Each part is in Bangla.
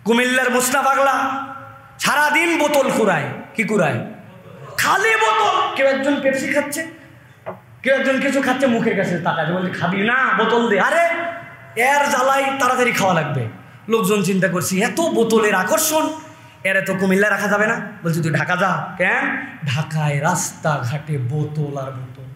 কুমিল্লার মুস্তা পাগলা সারাদিন বোতল কুড়ায়। কি কুড়ায়? খালি বোতল। কেউ একজন পেপসি খাচ্ছে, কেউ একজন কিছু খাচ্ছে, মুখের কাছে তাকাচ্ছে, বলছে খাবি না, বোতল দে। আরে এর জ্বালাই তাড়াতাড়ি খাওয়া লাগবে। লোকজন চিন্তা করছি এত বোতলের আকর্ষণ, এর তো কুমিল্লায় রাখা যাবে না। বলছি তুই ঢাকা যা। কেন? ঢাকায় রাস্তাঘাটে বোতল আর বোতল,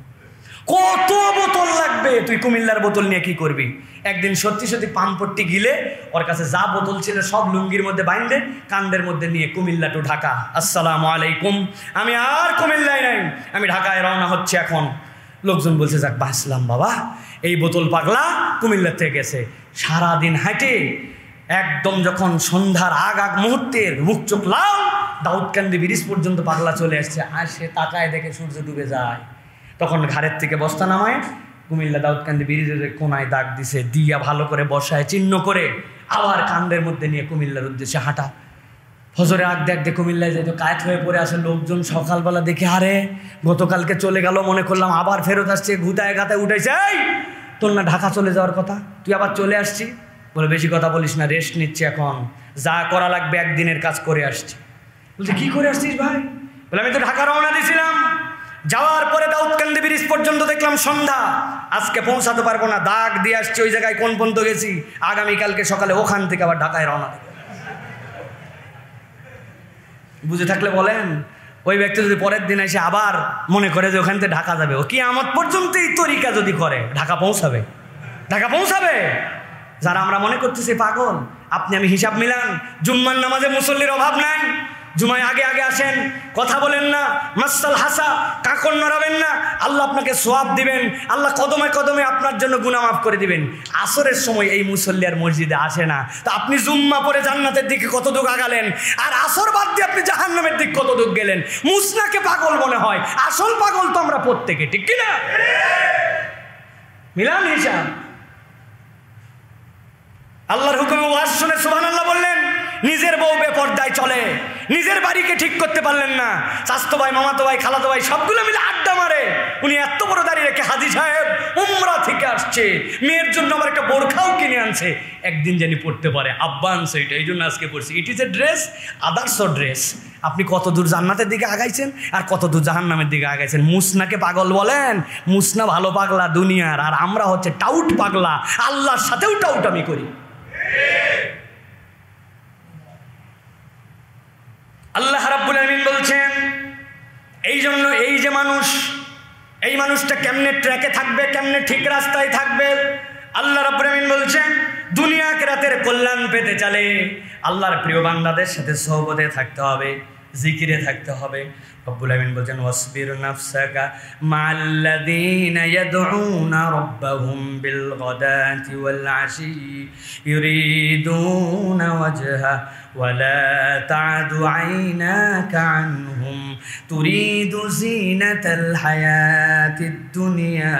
কত বোতল লাগবে, তুই কুমিল্লার বোতল নিয়ে কি করবি? একদিন সত্যি সত্যি পাম্পট্টি গিলে ওর কাছে যা বোতল ছিল সব লুঙ্গির মধ্যে বাইন্ধে কান্দের মধ্যে নিয়ে কুমিল্লা টু ঢাকা, আসসালামু আলাইকুম, আমি আর কুমিল্লায় নাই, আমি ঢাকায় রওনা হচ্ছে এখন। লোকজন বলছে যাক বাঁচলাম বাবা, এই বোতল পাগলা কুমিল্লা থেকে গেছে। সারাদিন হাঁটে একদম যখন সন্ধ্যার আগ মুহূর্তের মুখ চোখ লাল, দাউদকান্দি ব্রিজ পর্যন্ত পাগলা চলে আসছে। আর সে তাকায় দেখে সূর্য ডুবে যায়। তখন ঘাড়ের থেকে বস্তা নামায় কুমিল্লা দাউদকান্দি ব্রিজের কোনায় দাগ দিছে, দিয়া ভালো করে বসায় চিহ্ন করে আবার কান্দের মধ্যে নিয়ে কুমিল্লার উদ্দেশ্যে হাঁটা। ফজরে আগ দেখতে কুমিল্লায় যেত কায়েত হয়ে পড়ে আসে লোকজন। সকালবেলা দেখে আরে গতকালকে চলে গেল, মনে করলাম আবার ফেরত আসছে, ঘুতায় গাতায় উঠেছে। এই তোর না ঢাকা চলে যাওয়ার কথা, তুই আবার চলে আসছি? বলে বেশি কথা বলিস না, রেস্ট নিচ্ছি এখন, যা করা লাগবে একদিনের কাজ করে আসছি। বলছে কি করে আসছিস ভাই? বলে আমি তো ঢাকা রওনা দিয়েছিলাম, যাওয়ার পরে দাউদকান্দি ব্রিজ পর্যন্ত দেখলাম সন্ধ্যা, আজকে পৌঁছাতে পারবো না, দাগ দিয়ে আসছি ওই জায়গায় কোন পর্যন্ত গেছি, আগামীকালকে সকালে ওখান থেকে আবার ঢাকায় রওনা দেব। বুঝে থাকলে বলেন, ওই ব্যক্তি যদি পরের দিন এসে আবার মনে করে যে ওখান থেকে ঢাকা যাবে, ও কি আমার পর্যন্ত এই তরিকা যদি করে ঢাকা পৌঁছাবে? ঢাকা পৌঁছাবে? যারা আমরা মনে করতেছি পাগল, আপনি আমি হিসাব মিলান, জুম্মার নামাজে মুসল্লির অভাব নাই, জুমায় আগে আগে আসেন, কথা বলেন না, মাসাল হাসা কাকর নড়াবেন না, আল্লাহ আপনাকে সোয়াব দিবেন, আল্লাহ কদমে কদমে আপনার জন্য গুনাহ মাফ করে দিবেন। আসরের সময় এই মুসল্লি আর মসজিদে আসে না, তো আপনি জুম্মা পরে জান্নাতের দিকে কত দূর আগালেন, আর আসর বাদ দিয়ে আপনি জাহান্নামের দিকে কত দূর গেলেন। মুসনাকে পাগল মনে হয়, আসল পাগল তো আমরা প্রত্যেকে, ঠিক কিনা? মিলান হিসাব। আল্লাহর হুকুমে ওয়াজ শুনে সুবহানাল্লাহ বললেন, নিজের বউ বেপরদায় চলে, নিজের বাড়িকে ঠিক করতে পারলেন না, চাচতো ভাই, মামাতো ভাই, খালাতো ভাই সবগুলো মিলে আড্ডা মারে। উনি এত বড় দাঁড়িয়ে রেখে হাজী সাহেব উমরা থেকে আসছে, মেয়ের জন্য আবার একটা বোরখাও কিনে আনছে, একদিন জানি পড়তে পারে, আব্বা আনছে এটা, এই জন্য আজকে পড়ছি। It is a dress, others dress. আপনি কত দূর জান্নাতের দিকে আগাইছেন আর কত দূর জাহান্নামের দিকে আগাইছেন। মুসনাকে পাগল বলেন, মুসনা ভালো পাগলা দুনিয়ার, আর আমরা হচ্ছে টাউট পাগলা, আল্লাহর সাথেও টাউট আমি করি। আল্লাহ রাব্বুল আলামিন বলছেন, এই জন্য এই যে মানুষ, এই মানুষটা কেমনে ট্র্যাকে থাকবে, কেমনে ঠিক রাস্তায় থাকবে, আল্লাহ রাব্বুল আলামিন বলছেন দুনিয়া আখিরাতের কল্যাণ পেতে চলে আল্লাহর প্রিয় বান্দাদের সাথে সোহবতে থাকতে হবে, জিকিরে থাকতে হবে। রব্বুল আমিন বলেন ওয়াসবির নাফসাকা মা'আল্লাযীনা ইয়াদউনা রাব্বাহুম বিল গাদাতি ওয়াল আশি ইউরিদুনা ওয়াজহা ওয়ালা তা'দু আইনাকা আনহুম তুরিদু যিনাতাল হায়াতিদ দুনিয়া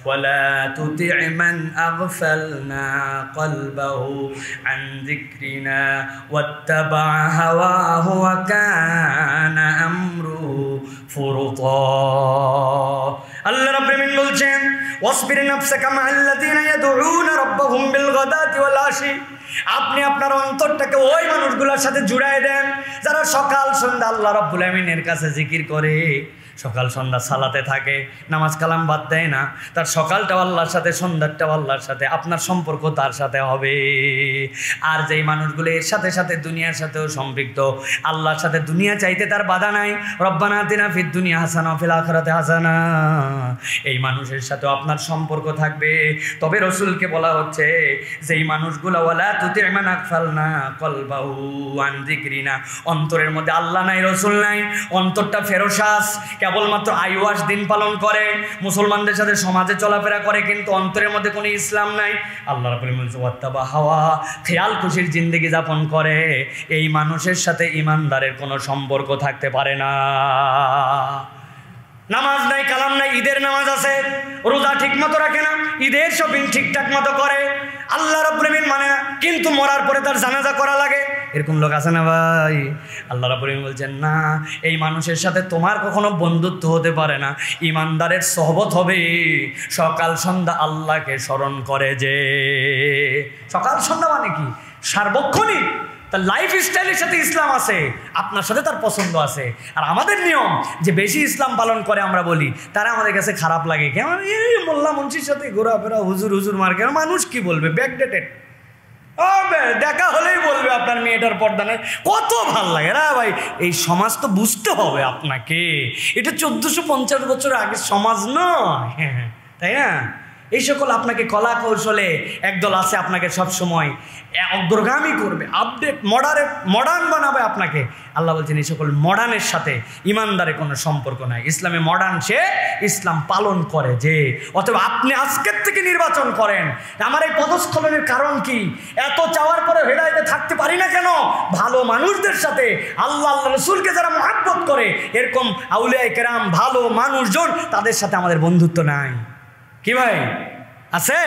ওয়ালা তুতি' মান আগফালনা কলবাহু আন যিকরিনা ওয়াত্তাবা হাওয়াহু ওয়া কানা আমরু ফুরুতা। আল্লাহ রাব্বুল আমিন বলছেন ওয়াসবির নাফসাকা মা'আল্লাযীনা ইয়াদউনা রাব্বাহুম বিল গাদাতি ওয়াল আশি, আপনি আপনার অন্তরটাকে ওই মানুষগুলোর সাথে জুড়ায় দেন যারা সকাল সন্ধ্যা আল্লাহ রাব্বুল আমিনের কাছে জিকির করে, সকাল সন্ধ্যা সালাতে থাকে, নামাজ কালাম বাদ দেয় না, তার সকালটাও আল্লাহর সাথে, সন্ধ্যাটাও আল্লাহর সাথে, আপনার সম্পর্ক তার সাথে হবে। আর যেই মানুষগুলো এর সাথে সাথে দুনিয়ার সাথেও সম্পৃক্ত, আল্লাহর সাথে দুনিয়া চাইতে তার বাধা নাই, রব্বানা আতিনা ফিদ দুনিয়া হাসানা ওয়া ফিল আখিরাতি হাসানা, এই মানুষের সাথেও আপনার সম্পর্ক থাকবে। তবে রাসূলকে বলা হচ্ছে যেই মানুষগুলো ওয়ালা তুতি' মান আগফালনা কলবাহু আন যিকরিনা, অন্তরের মধ্যে আল্লাহ নাই, রাসূল নাই, অন্তরটা ফেরোসাস, কেবলমাত্র আইওয়াস দিন পালন করে, মুসলমানদের সাথে সমাজে চলাফেরা করে, কিন্তু অন্তরের মধ্যে কোনো ইসলাম নাই, আল্লাহ রাব্বুল আমিন ওয়াত্তাবা হাওয়া, খেয়াল খুশির জিন্দেগি যাপন করে, এই মানুষের সাথে ঈমানদারের কোনো সম্পর্ক থাকতে পারে না। নামাজ নাই, কালাম নাই, ঈদের নামাজ আছে, রোজা ঠিক মতো রাখে না, ঈদের শপিং ঠিকঠাক মতো করে, আল্লাহ রাব্বুল আমিন মানে না, কিন্তু মরার পরে তার জানাজা করা লাগে, এরকম লোক আছে না ভাই? আল্লাহ রাব্বুল আমিন বলছেন না, এই মানুষের সাথে তোমার কখনো বন্ধুত্ব হতে পারে না। ঈমানদারের সোহবত হবে সকাল সন্ধ্যা আল্লাহকে স্মরণ করে, যে সকাল সন্ধ্যা মানে কি সার্বক্ষণিক তার লাইফ স্টাইলের সাথে ইসলাম আছে, আপনার সাথে তার পছন্দ আছে। আর আমাদের নিয়ম যে বেশি ইসলাম পালন করে আমরা বলি, তারা আমাদের কাছে খারাপ লাগে, কেমন এই মোল্লা মুন্সির সাথে ঘোরাফেরা, হুজুর হুজুর মার্কে, মানুষ কি বলবে, ব্যাকডেটেড, দেখা হলেই বলবে আপনার মেয়েটার পর্দা নেই। কত ভাল লাগে না ভাই, এই সমাজ তো বুঝতে হবে আপনাকে, এটা 1450 বছর আগের সমাজ নয়, তাই না? এই সকল আপনাকে কলা কৌশলে একদল আছে আপনাকে সবসময় অগ্রগামী করবে, আপডেট মডার্ন বানাবে আপনাকে। আল্লাহ বলছেন এই সকল মডার্নের সাথে ইমানদারের কোনো সম্পর্ক নাই। ইসলামে মডার্ন সে ইসলাম পালন করে যে। অথবা আপনি আজকের থেকে নির্বাচন করেন, আমার এই পদস্খলনের কারণ কি, এত চাওয়ার পরে হেদায়েতে থাকতে পারি না কেন? ভালো মানুষদের সাথে, আল্লাহ রসুলকে যারা মহব্বত করে, এরকম আউলিয়া কেরাম ভালো মানুষজন, তাদের সাথে আমাদের বন্ধুত্ব নাই। কি ভাই আছে?